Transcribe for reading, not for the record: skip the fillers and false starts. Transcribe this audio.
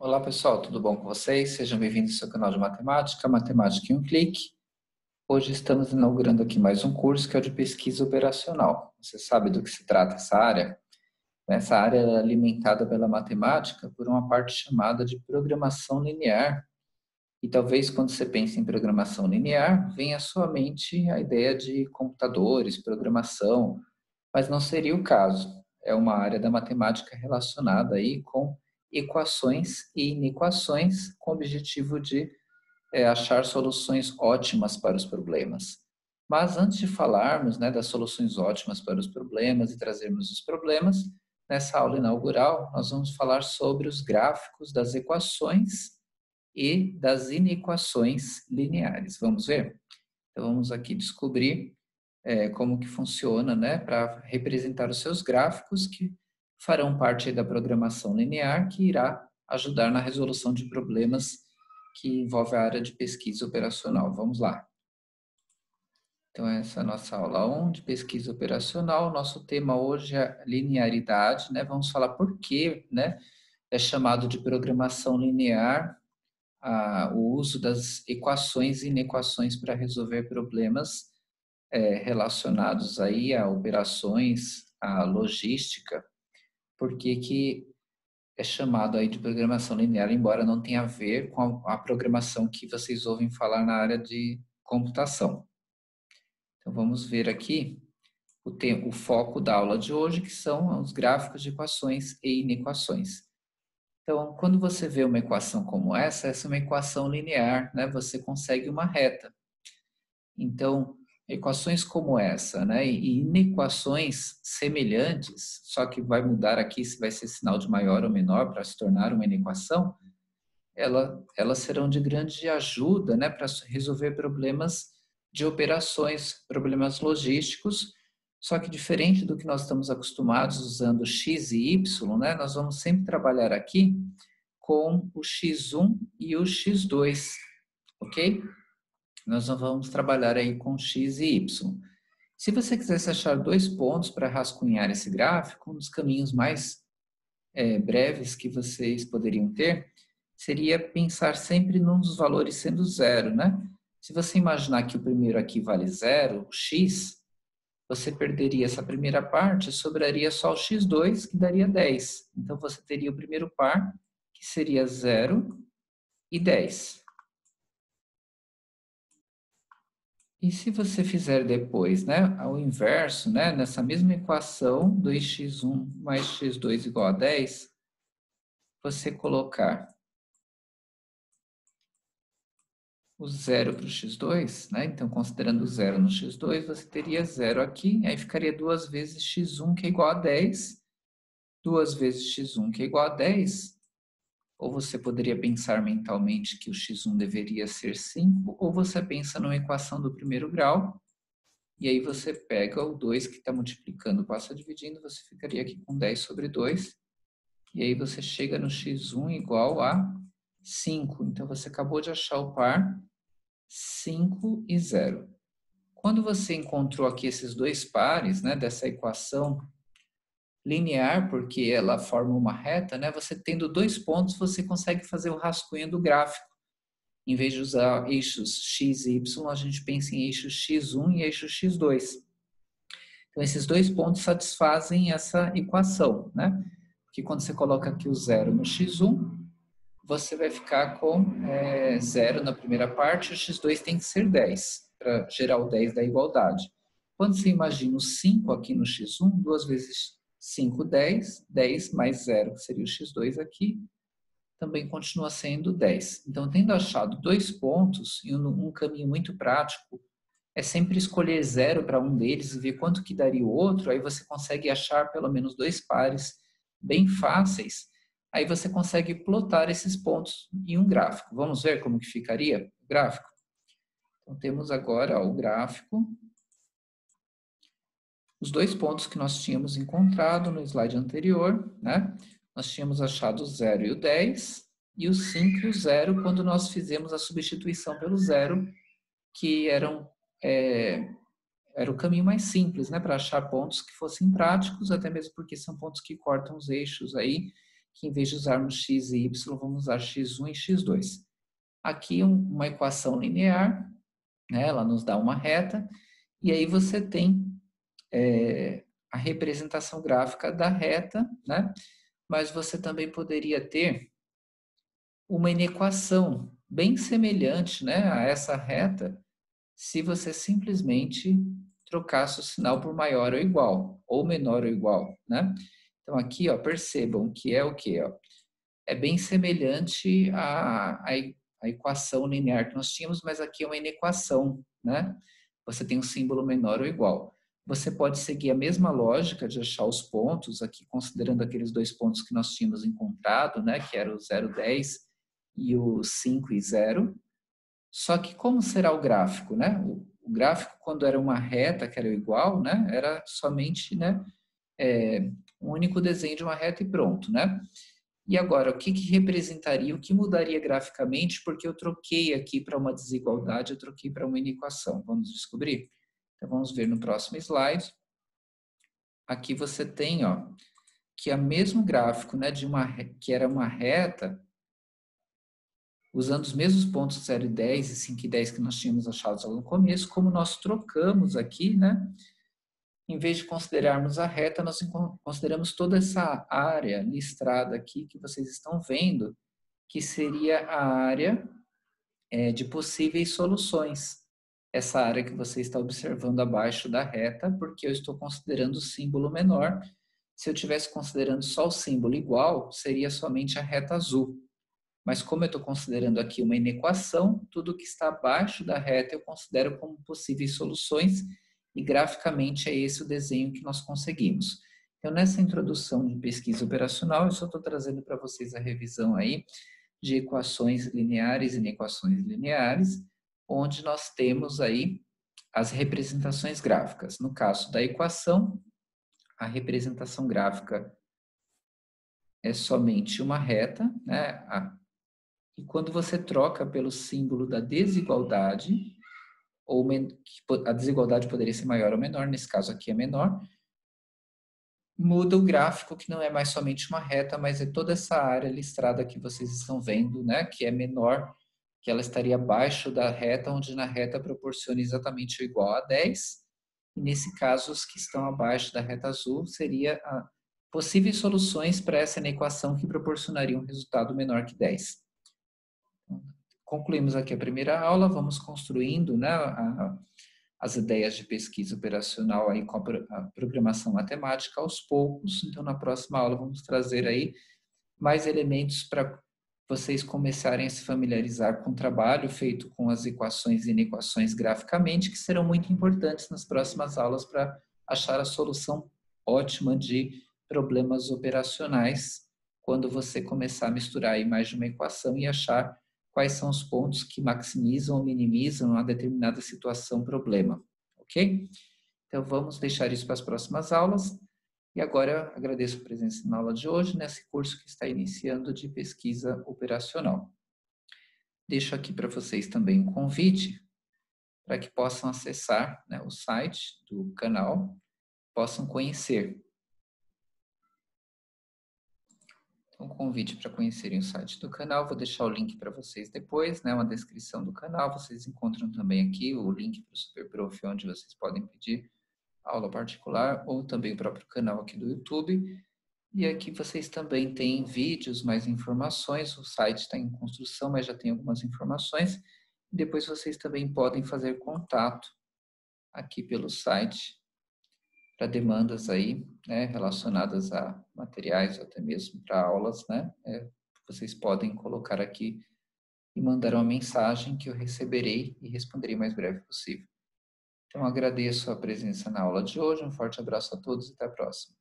Olá pessoal, tudo bom com vocês? Sejam bem-vindos ao seu canal de matemática, Matemática em um Clique. Hoje estamos inaugurando aqui mais um curso que é o de pesquisa operacional. Você sabe do que se trata essa área? Essa área é alimentada pela matemática por uma parte chamada de programação linear. E talvez quando você pense em programação linear, venha à sua mente a ideia de computadores, programação, mas não seria o caso. É uma área da matemática relacionada aí com equações e inequações, com o objetivo de achar soluções ótimas para os problemas. Mas antes de falarmos, das soluções ótimas para os problemas e trazermos os problemas, nessa aula inaugural nós vamos falar sobre os gráficos das equações e das inequações lineares. Vamos ver? Então vamos aqui descobrir como que funciona, para representar os seus gráficos que farão parte da programação linear que irá ajudar na resolução de problemas que envolve a área de pesquisa operacional. Vamos lá. Então essa é a nossa aula 1 de pesquisa operacional. Nosso tema hoje é linearidade, Vamos falar por que, é chamado de programação linear o uso das equações e inequações para resolver problemas relacionados aí a operações, a logística, porque que é chamado aí de programação linear, embora não tenha a ver com a programação que vocês ouvem falar na área de computação. Então vamos ver aqui o foco da aula de hoje, que são os gráficos de equações e inequações. Então, quando você vê uma equação como essa é uma equação linear, Você consegue uma reta. Então, equações como essa, e inequações semelhantes, só que vai mudar aqui se vai ser sinal de maior ou menor para se tornar uma inequação, elas serão de grande ajuda, para resolver problemas de operações, problemas logísticos, só que diferente do que nós estamos acostumados usando x e y, nós vamos sempre trabalhar aqui com o x1 e o x2, ok? Nós vamos trabalhar aí com x e y. Se você quisesse achar dois pontos para rascunhar esse gráfico, um dos caminhos mais breves que vocês poderiam ter seria pensar sempre num dos valores sendo zero, Se você imaginar que o primeiro aqui vale zero, o x, você perderia essa primeira parte, sobraria só o x2, que daria 10. Então, você teria o primeiro par, que seria 0 e 10. E se você fizer depois, ao inverso, nessa mesma equação, 2x1 mais x2 igual a 10, você colocar o zero para o x2, Então, considerando o zero no x2, você teria zero aqui, aí ficaria 2 vezes x1, que é igual a 10, 2 vezes x1, que é igual a 10, ou você poderia pensar mentalmente que o x1 deveria ser 5, ou você pensa numa equação do primeiro grau, e aí você pega o 2 que está multiplicando, passa dividindo, você ficaria aqui com 10 sobre 2, e aí você chega no x1 igual a 5. Então, você acabou de achar o par 5 e 0. Quando você encontrou aqui esses dois pares, dessa equação linear, porque ela forma uma reta, Você tendo dois pontos, você consegue fazer o rascunho do gráfico. Em vez de usar eixos x e y, a gente pensa em eixo x1 e eixo x2. Então, esses dois pontos satisfazem essa equação, Porque quando você coloca aqui o zero no x1, você vai ficar com 0 na primeira parte, o x2 tem que ser 10, para gerar o 10 da igualdade. Quando você imagina o 5 aqui no x1, 2 vezes 5, 10, 10 mais 0, que seria o x2 aqui, também continua sendo 10. Então, tendo achado dois pontos e um caminho muito prático, é sempre escolher zero para um deles e ver quanto que daria o outro, aí você consegue achar pelo menos dois pares bem fáceis, aí você consegue plotar esses pontos em um gráfico. Vamos ver como que ficaria o gráfico? Então, temos agora o gráfico, os dois pontos que nós tínhamos encontrado no slide anterior, Nós tínhamos achado o 0 e o 10, e o 5 e o 0 quando nós fizemos a substituição pelo zero, que era o caminho mais simples, para achar pontos que fossem práticos, até mesmo porque são pontos que cortam os eixos aí, que em vez de usarmos x e y, vamos usar x1 e x2. Aqui uma equação linear, né? Ela nos dá uma reta, e aí você tem a representação gráfica da reta, né? Mas você também poderia ter uma inequação bem semelhante, né, a essa reta, se você simplesmente trocasse o sinal por maior ou igual, ou menor ou igual, né? Então aqui, ó, percebam que é o quê? Ó? É bem semelhante à equação linear que nós tínhamos, mas aqui é uma inequação, né? Você tem um símbolo menor ou igual. Você pode seguir a mesma lógica de achar os pontos, aqui considerando aqueles dois pontos que nós tínhamos encontrado, né? Que era o 0, 10 e o 5 e 0. Só que como será o gráfico, né? O gráfico, quando era uma reta que era igual, né? Era somente, né? Um único desenho de uma reta e pronto, né? E agora, o que representaria, o que mudaria graficamente, porque eu troquei aqui para uma desigualdade, eu troquei para uma inequação. Vamos descobrir? Então, vamos ver no próximo slide. Aqui você tem, ó, que é o mesmo gráfico, né, que era uma reta, usando os mesmos pontos 0 e 10 e 5 e 10 que nós tínhamos achados lá no começo, como nós trocamos aqui, né, em vez de considerarmos a reta, nós consideramos toda essa área listrada aqui que vocês estão vendo, que seria a área de possíveis soluções. Essa área que você está observando abaixo da reta, porque eu estou considerando o símbolo menor. Se eu estivesse considerando só o símbolo igual, seria somente a reta azul. Mas como eu estou considerando aqui uma inequação, tudo que está abaixo da reta eu considero como possíveis soluções, e graficamente é esse o desenho que nós conseguimos. Então, nessa introdução de pesquisa operacional, eu só estou trazendo para vocês a revisão aí de equações lineares e inequações lineares, onde nós temos aí as representações gráficas. No caso da equação, a representação gráfica é somente uma reta, né? E quando você troca pelo símbolo da desigualdade, a desigualdade poderia ser maior ou menor, nesse caso aqui é menor, muda o gráfico, que não é mais somente uma reta, mas é toda essa área listrada que vocês estão vendo, né, que é menor, que ela estaria abaixo da reta, onde na reta proporciona exatamente o igual a 10, e nesse caso os que estão abaixo da reta azul seria possíveis soluções para essa equação que proporcionaria um resultado menor que 10. Concluímos aqui a primeira aula, vamos construindo, né, as ideias de pesquisa operacional aí com a programação matemática aos poucos. Então, na próxima aula, vamos trazer aí mais elementos para vocês começarem a se familiarizar com o trabalho feito com as equações e inequações graficamente, que serão muito importantes nas próximas aulas para achar a solução ótima de problemas operacionais, quando você começar a misturar aí mais de uma equação e achar quais são os pontos que maximizam ou minimizam uma determinada situação, problema, ok? Então, vamos deixar isso para as próximas aulas. E agora, agradeço a presença na aula de hoje, nesse curso que está iniciando de pesquisa operacional. Deixo aqui para vocês também um convite para que possam acessar, né, o site do canal, possam conhecer. Um convite para conhecerem o site do canal, vou deixar o link para vocês depois, né, uma descrição do canal, vocês encontram também aqui o link para o SuperProf, onde vocês podem pedir aula particular, ou também o próprio canal aqui do YouTube, e aqui vocês também têm vídeos, mais informações, o site está em construção, mas já tem algumas informações, e depois vocês também podem fazer contato aqui pelo site, para demandas aí, né, relacionadas a materiais, ou até mesmo para aulas, né, vocês podem colocar aqui e mandar uma mensagem que eu receberei e responderei o mais breve possível. Então, agradeço a presença na aula de hoje, um forte abraço a todos e até a próxima.